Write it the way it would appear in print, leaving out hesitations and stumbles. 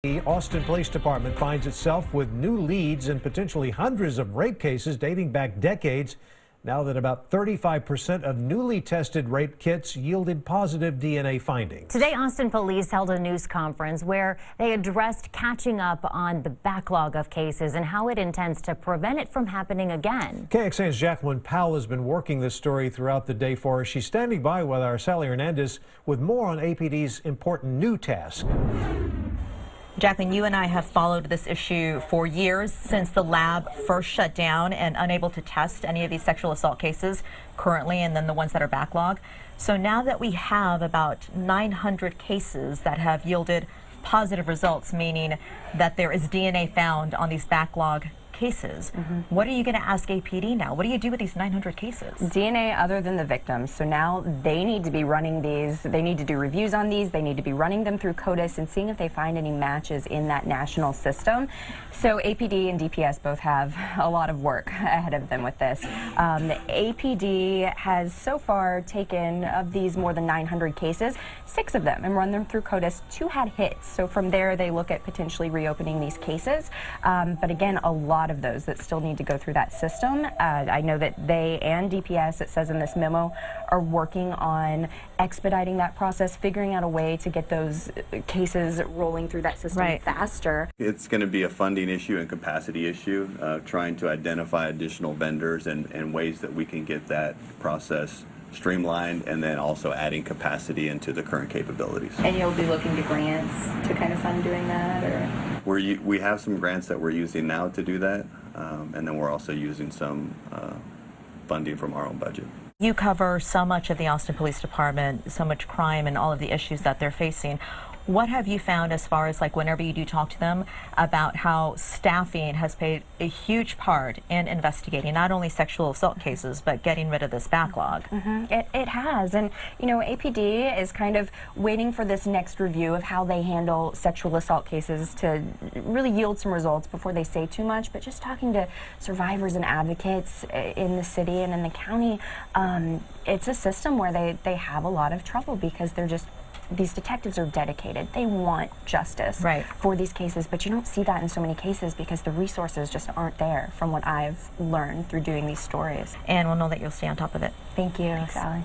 The Austin Police Department finds itself with new leads and potentially hundreds of rape cases dating back decades, now that about 35% of newly tested rape kits yielded positive DNA findings. Today, Austin Police held a news conference where they addressed catching up on the backlog of cases and how it intends to prevent it from happening again. KXAN's Jacqueline Powell has been working this story throughout the day for us. She's standing by with our Sally Hernandez with more on APD's important new task. Jacqueline, you and I have followed this issue for years since the lab first shut down and unable to test any of these sexual assault cases currently, and then the ones that are backlog. So now that we have about 900 cases that have yielded positive results, meaning that there is DNA found on these backlog cases. What are you going to ask APD now? What do you do with these 900 cases? DNA other than the victims. So now they need to be running these. They need to do reviews on these. They need to be running them through CODIS and seeing if they find any matches in that national system. So APD and DPS both have a lot of work ahead of them with this. APD has so far taken, of these more than 900 cases, 6 of them and run them through CODIS. 2 had hits. So from there they look at potentially reopening these cases. But again, a lot of those that still need to go through that system. I know that they and DPS, it says in this memo, are working on expediting that process, figuring out a way to get those cases rolling through that system faster. It's going to be a funding issue and capacity issue, trying to identify additional vendors and ways that we can get that process streamlined, and then also adding capacity into the current capabilities. And you'll be looking to grants to kind of fund doing that, or? We have some grants that we're using now to do that, and then we're also using some funding from our own budget. You cover so much of the Austin Police Department, so much crime and all of the issues that they're facing. What have you found as far as, like, whenever you do talk to them about how staffing has played a huge part in investigating not only sexual assault cases but getting rid of this backlog? It has, and you know, APD is kind of waiting for this next review of how they handle sexual assault cases to really yield some results before they say too much. But just talking to survivors and advocates in the city and in the county, it's a system where they have a lot of trouble because these detectives are dedicated. They want justice for these cases, but you don't see that in so many cases because the resources just aren't there, from what I've learned through doing these stories. And we'll know that you'll stay on top of it. Thank you. Thanks, Sally.